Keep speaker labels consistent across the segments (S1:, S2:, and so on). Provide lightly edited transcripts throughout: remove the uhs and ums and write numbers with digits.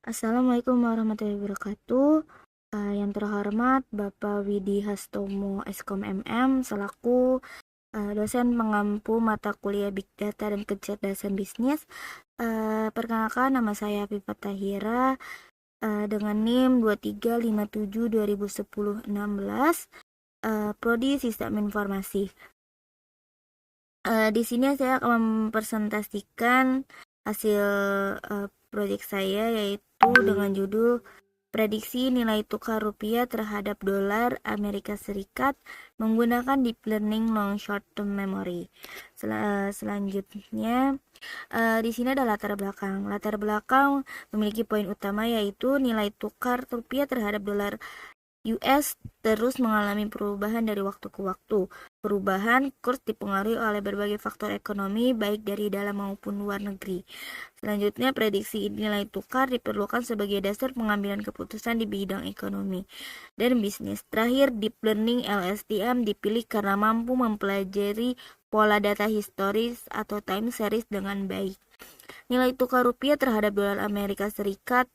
S1: Assalamualaikum warahmatullahi wabarakatuh. Yang terhormat Bapak Widi Hastomo Eskom MM selaku dosen pengampu mata kuliah Big Data dan Kecerdasan Bisnis. Perkenalkan, nama saya Viva Tahira dengan NIM 2357201016, Prodi Sistem Informasi. Di sini saya akan mempresentasikan hasil proyek saya, yaitu dengan judul prediksi nilai tukar rupiah terhadap dolar Amerika Serikat menggunakan deep learning long short term memory. Selanjutnya, di sini ada latar belakang. Latar belakang memiliki poin utama, yaitu nilai tukar rupiah terhadap dolar US terus mengalami perubahan dari waktu ke waktu. Perubahan kurs dipengaruhi oleh berbagai faktor ekonomi, baik dari dalam maupun luar negeri. Selanjutnya, prediksi nilai tukar diperlukan sebagai dasar pengambilan keputusan di bidang ekonomi dan bisnis. Terakhir, deep learning LSTM dipilih karena mampu mempelajari pola data historis atau time series dengan baik. Nilai tukar rupiah terhadap dolar Amerika Serikat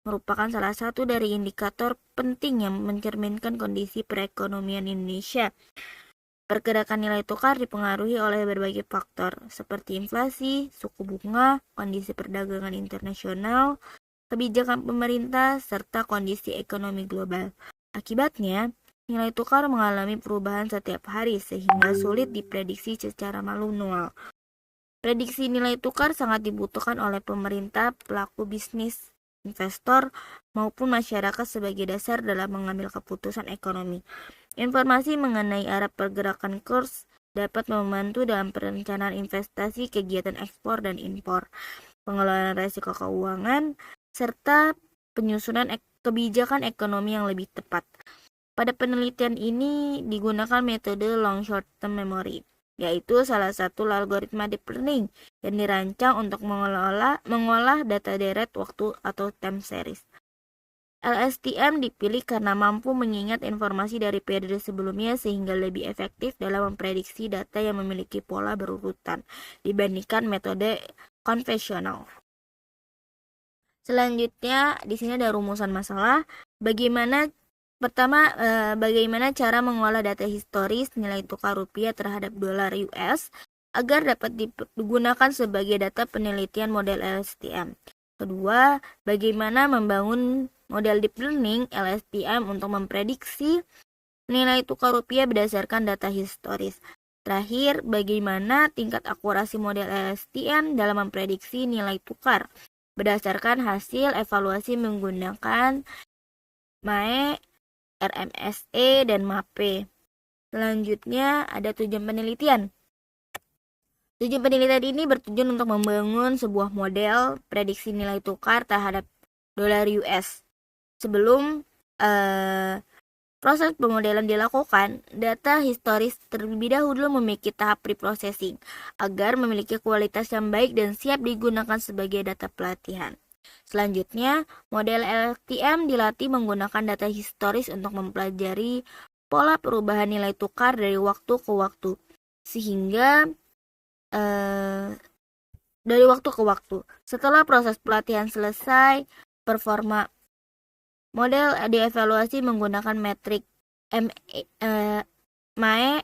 S1: merupakan salah satu dari indikator penting yang mencerminkan kondisi perekonomian Indonesia. Pergerakan nilai tukar dipengaruhi oleh berbagai faktor, seperti inflasi, suku bunga, kondisi perdagangan internasional, kebijakan pemerintah, serta kondisi ekonomi global. Akibatnya, nilai tukar mengalami perubahan setiap hari sehingga sulit diprediksi secara manual. Prediksi nilai tukar sangat dibutuhkan oleh pemerintah, pelaku bisnis, investor, maupun masyarakat sebagai dasar dalam mengambil keputusan ekonomi. Informasi mengenai arah pergerakan kurs dapat membantu dalam perencanaan investasi, kegiatan ekspor dan impor, pengelolaan risiko keuangan, serta penyusunan kebijakan ekonomi yang lebih tepat. Pada penelitian ini digunakan metode long short term memory, yaitu salah satu algoritma deep learning yang dirancang untuk mengolah data deret waktu atau time series. LSTM dipilih karena mampu mengingat informasi dari periode sebelumnya sehingga lebih efektif dalam memprediksi data yang memiliki pola berurutan dibandingkan metode konvensional. Selanjutnya, di sini ada rumusan masalah. Bagaimana cara mengolah data historis nilai tukar rupiah terhadap dolar US agar dapat digunakan sebagai data penelitian model LSTM. Kedua, bagaimana membangun model deep learning LSTM untuk memprediksi nilai tukar rupiah berdasarkan data historis. Terakhir, bagaimana tingkat akurasi model LSTM dalam memprediksi nilai tukar berdasarkan hasil evaluasi menggunakan MAE, RMSE, dan MAPE. Selanjutnya ada tujuan penelitian. Tujuan penelitian ini bertujuan untuk membangun sebuah model prediksi nilai tukar terhadap dolar US. Sebelum proses pemodelan dilakukan, data historis terlebih dahulu memiliki tahap preprocessing agar memiliki kualitas yang baik dan siap digunakan sebagai data pelatihan. Selanjutnya, model LSTM dilatih menggunakan data historis untuk mempelajari pola perubahan nilai tukar dari waktu ke waktu, sehingga dari waktu ke waktu. Setelah proses pelatihan selesai, performa model dievaluasi menggunakan metrik MAE,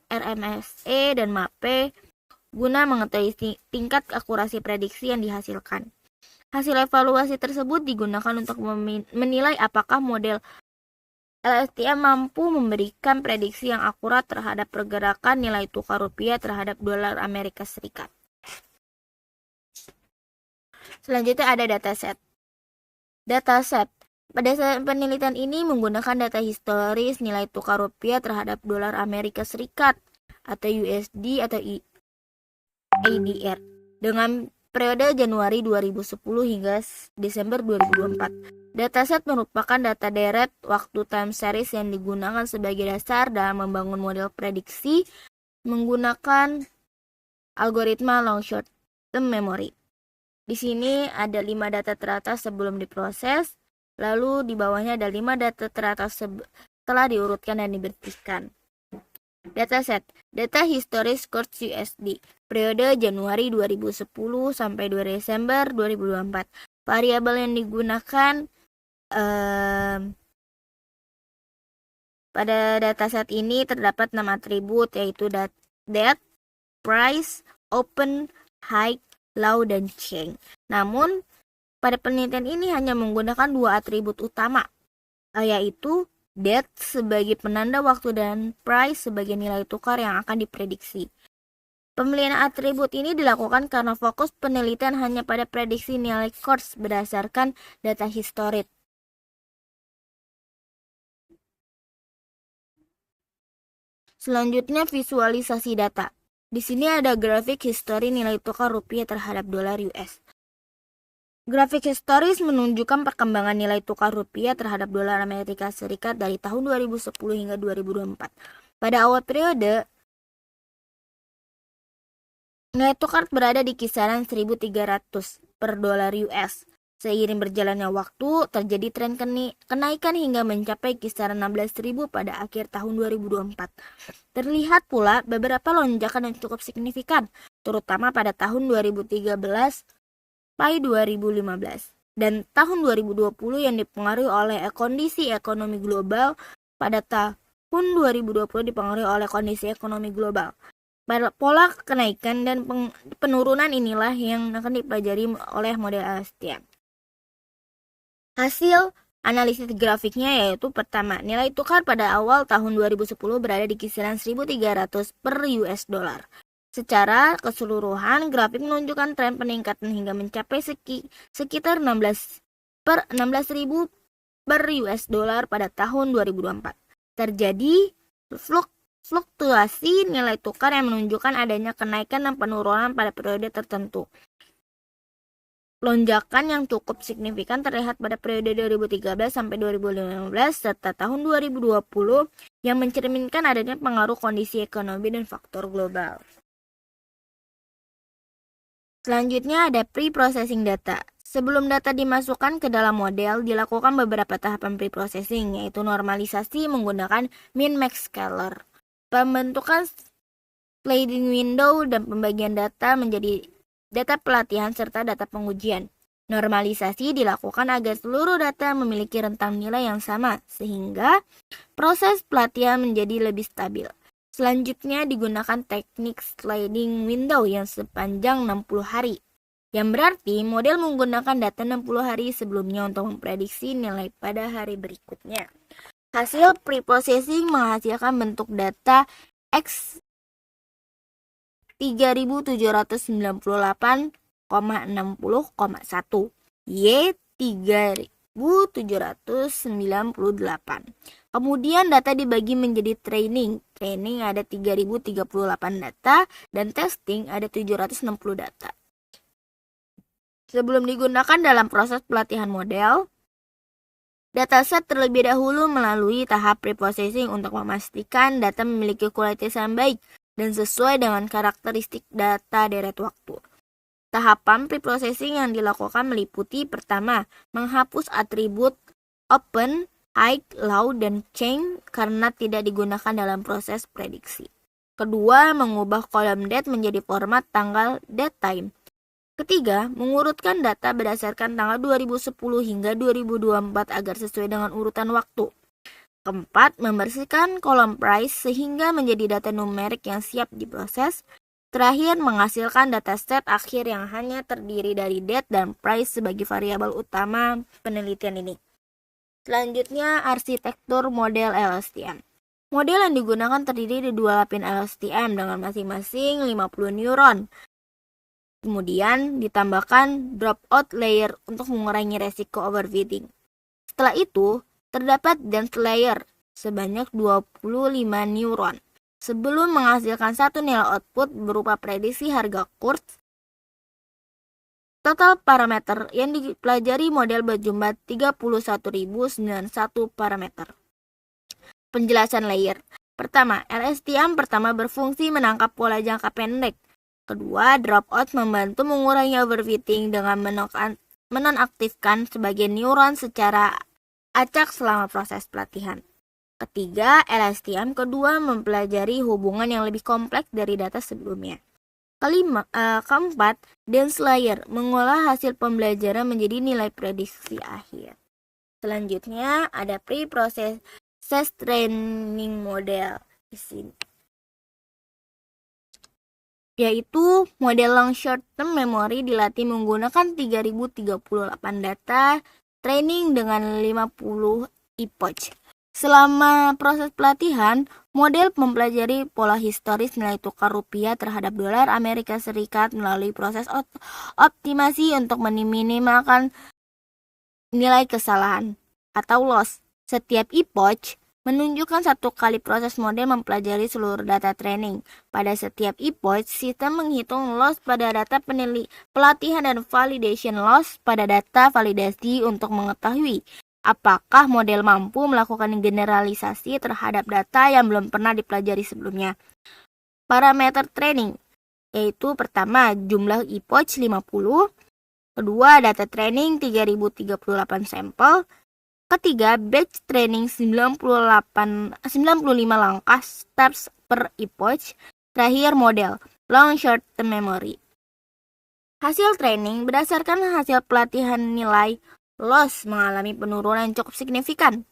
S1: RMSE, dan MAPE guna mengetahui tingkat akurasi prediksi yang dihasilkan. Hasil evaluasi tersebut digunakan untuk menilai apakah model LSTM mampu memberikan prediksi yang akurat terhadap pergerakan nilai tukar rupiah terhadap dolar Amerika Serikat. Selanjutnya ada dataset. Pada saat penelitian ini menggunakan data historis nilai tukar rupiah terhadap dolar Amerika Serikat atau USD atau ADR dengan periode Januari 2010 hingga Desember 2024. Dataset merupakan data deret waktu time series yang digunakan sebagai dasar dalam membangun model prediksi menggunakan algoritma long short term memory. Di sini ada 5 data teratas sebelum diproses, lalu di bawahnya ada 5 data teratas setelah diurutkan dan dibersihkan. Dataset, data historis kurs USD, periode Januari 2010 sampai 2 Desember 2024. Variabel yang digunakan Pada dataset ini terdapat 6 atribut, yaitu date, price, open, high, low, dan change. Namun, pada penelitian ini hanya menggunakan 2 atribut utama, yaitu date sebagai penanda waktu dan price sebagai nilai tukar yang akan diprediksi. Pemilihan atribut ini dilakukan karena fokus penelitian hanya pada prediksi nilai kurs berdasarkan data historis. Selanjutnya, visualisasi data. Di sini ada grafik histori nilai tukar rupiah terhadap dolar US. Grafik historis menunjukkan perkembangan nilai tukar rupiah terhadap dolar Amerika Serikat dari tahun 2010 hingga 2024. Pada awal periode, nilai tukar berada di kisaran 1.300 per dolar US. Seiring berjalannya waktu, terjadi tren kenaikan hingga mencapai kisaran 16.000 pada akhir tahun 2024. Terlihat pula beberapa lonjakan yang cukup signifikan, terutama pada tahun 2013 sampai 2015 dan tahun 2020 yang dipengaruhi oleh kondisi ekonomi global. Pada tahun 2020 dipengaruhi oleh kondisi ekonomi global. Pola kenaikan dan penurunan inilah yang akan dipelajari oleh model LSTM. Hasil analisis grafiknya yaitu pertama, nilai tukar pada awal tahun 2010 berada di kisaran 1.300 per US dollar. Secara keseluruhan, grafik menunjukkan tren peningkatan hingga mencapai sekitar 16.000 per US dollar pada tahun 2024. Terjadi fluktuasi nilai tukar yang menunjukkan adanya kenaikan dan penurunan pada periode tertentu. Lonjakan yang cukup signifikan terlihat pada periode 2013 sampai 2015 serta tahun 2020 yang mencerminkan adanya pengaruh kondisi ekonomi dan faktor global. Selanjutnya ada pre-processing data. Sebelum data dimasukkan ke dalam model, dilakukan beberapa tahapan pre-processing, yaitu normalisasi menggunakan min-max scaler, pembentukan sliding window, dan pembagian data menjadi data pelatihan serta data pengujian. Normalisasi dilakukan agar seluruh data memiliki rentang nilai yang sama, sehingga proses pelatihan menjadi lebih stabil. Selanjutnya digunakan teknik sliding window yang sepanjang 60 hari, yang berarti model menggunakan data 60 hari sebelumnya untuk memprediksi nilai pada hari berikutnya. Hasil preprocessing menghasilkan bentuk data X 3798,60,1, Y 3798. Kemudian data dibagi menjadi training. Training ada 3038 data dan testing ada 760 data. Sebelum digunakan dalam proses pelatihan model, dataset terlebih dahulu melalui tahap preprocessing untuk memastikan data memiliki kualitas yang baik dan sesuai dengan karakteristik data deret waktu. Tahapan preprocessing yang dilakukan meliputi pertama, menghapus atribut open, high, low, dan change karena tidak digunakan dalam proses prediksi. Kedua, mengubah kolom date menjadi format tanggal date time. Ketiga, mengurutkan data berdasarkan tanggal 2010 hingga 2024 agar sesuai dengan urutan waktu. Keempat, membersihkan kolom price sehingga menjadi data numerik yang siap diproses. Terakhir, menghasilkan dataset akhir yang hanya terdiri dari date dan price sebagai variabel utama penelitian ini. Selanjutnya, arsitektur model LSTM. Model yang digunakan terdiri dari 2 lapisan LSTM dengan masing-masing 50 neuron. Kemudian ditambahkan dropout layer untuk mengurangi resiko overfitting. Setelah itu, terdapat dense layer sebanyak 25 neuron. Sebelum menghasilkan satu nilai output berupa prediksi harga kurs, total parameter yang dipelajari model berjumlah 31.091 parameter. Penjelasan layer. Pertama, LSTM pertama berfungsi menangkap pola jangka pendek. Kedua, dropout membantu mengurangi overfitting dengan menonaktifkan sebagian neuron secara acak selama proses pelatihan. Ketiga, LSTM kedua mempelajari hubungan yang lebih kompleks dari data sebelumnya. Keempat, dense layer mengolah hasil pembelajaran menjadi nilai prediksi akhir. Selanjutnya ada pre-process training model di sini, yaitu model long short term memory dilatih menggunakan 3038 data training dengan 50 epoch. Selama proses pelatihan, model mempelajari pola historis nilai tukar rupiah terhadap dolar Amerika Serikat melalui proses optimasi untuk meminimalkan nilai kesalahan atau loss. Setiap epoch menunjukkan satu kali proses model mempelajari seluruh data training. Pada setiap epoch, sistem menghitung loss pada data pelatihan dan validation loss pada data validasi untuk mengetahui apakah model mampu melakukan generalisasi terhadap data yang belum pernah dipelajari sebelumnya. Parameter training, yaitu pertama jumlah epoch 50, kedua data training 3038 sampel, ketiga batch training 95 langkah steps per epoch, terakhir model long short term memory. Hasil training berdasarkan hasil pelatihan nilai loss mengalami penurunan cukup signifikan.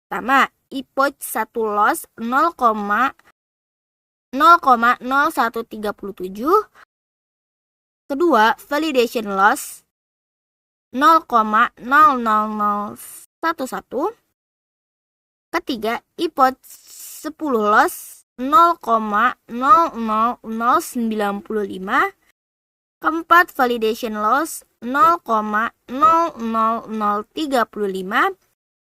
S1: Pertama, epoch 1 loss 0,0137. Kedua, validation loss 0,00011. Ketiga, epoch 10 loss 0,00095. Keempat, validation loss 0,00035.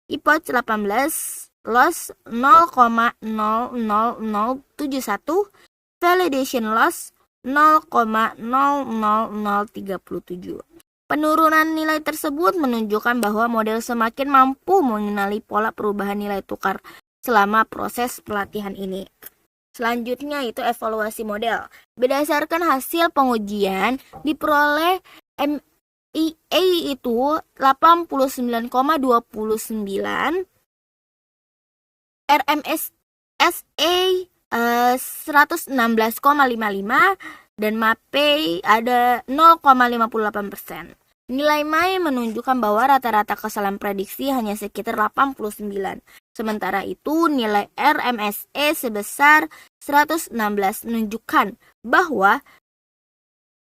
S1: Epoch 18 loss 0,00071. Validation loss 0,00037. Penurunan nilai tersebut menunjukkan bahwa model semakin mampu mengenali pola perubahan nilai tukar selama proses pelatihan ini. Selanjutnya itu evaluasi model. Berdasarkan hasil pengujian diperoleh MEA itu 89,29, RMSA 116,55, dan MAPE ada 0,58%. Nilai MAE menunjukkan bahwa rata-rata kesalahan prediksi hanya sekitar 89. Sementara itu, nilai RMSE sebesar 116 menunjukkan bahwa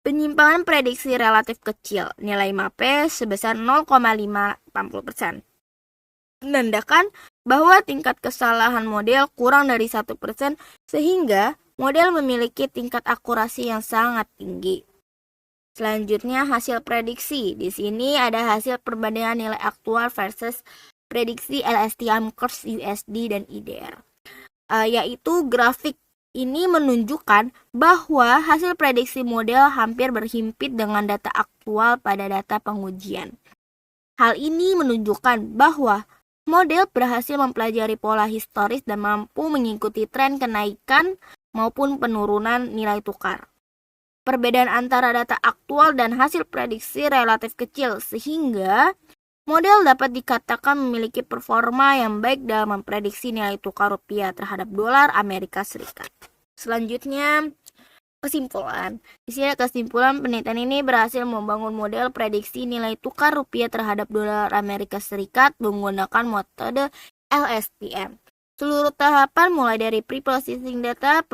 S1: penyimpangan prediksi relatif kecil. Nilai MAPE sebesar 0,580%. Menandakan bahwa tingkat kesalahan model kurang dari 1%, sehingga model memiliki tingkat akurasi yang sangat tinggi. Selanjutnya hasil prediksi. Di sini ada hasil perbandingan nilai aktual versus prediksi LSTM Curve USD dan IDR. Yaitu grafik ini menunjukkan bahwa hasil prediksi model hampir berhimpit dengan data aktual pada data pengujian. Hal ini menunjukkan bahwa model berhasil mempelajari pola historis dan mampu mengikuti tren kenaikan maupun penurunan nilai tukar. Perbedaan antara data aktual dan hasil prediksi relatif kecil, sehingga model dapat dikatakan memiliki performa yang baik dalam memprediksi nilai tukar rupiah terhadap dolar Amerika Serikat. Selanjutnya, kesimpulan. Di sini kesimpulan penelitian ini berhasil membangun model prediksi nilai tukar rupiah terhadap dolar Amerika Serikat menggunakan metode LSTM. Seluruh tahapan mulai dari pre-processing data,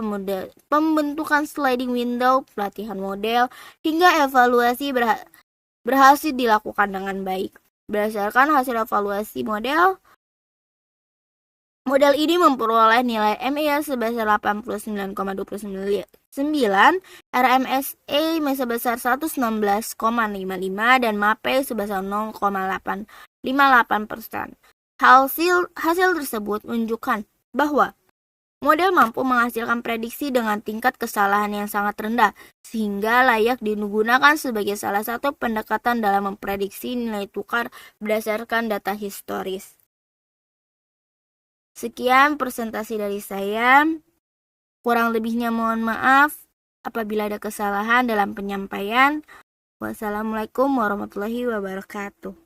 S1: pembentukan sliding window, pelatihan model, hingga evaluasi berhasil dilakukan dengan baik. Berdasarkan hasil evaluasi model ini memperoleh nilai MEA sebesar 89,29, RMSA sebesar 116,55, dan MAPE sebesar 0,858%. Hasil tersebut menunjukkan bahwa model mampu menghasilkan prediksi dengan tingkat kesalahan yang sangat rendah, sehingga layak digunakan sebagai salah satu pendekatan dalam memprediksi nilai tukar berdasarkan data historis. Sekian presentasi dari saya. Kurang lebihnya mohon maaf apabila ada kesalahan dalam penyampaian. Wassalamualaikum warahmatullahi wabarakatuh.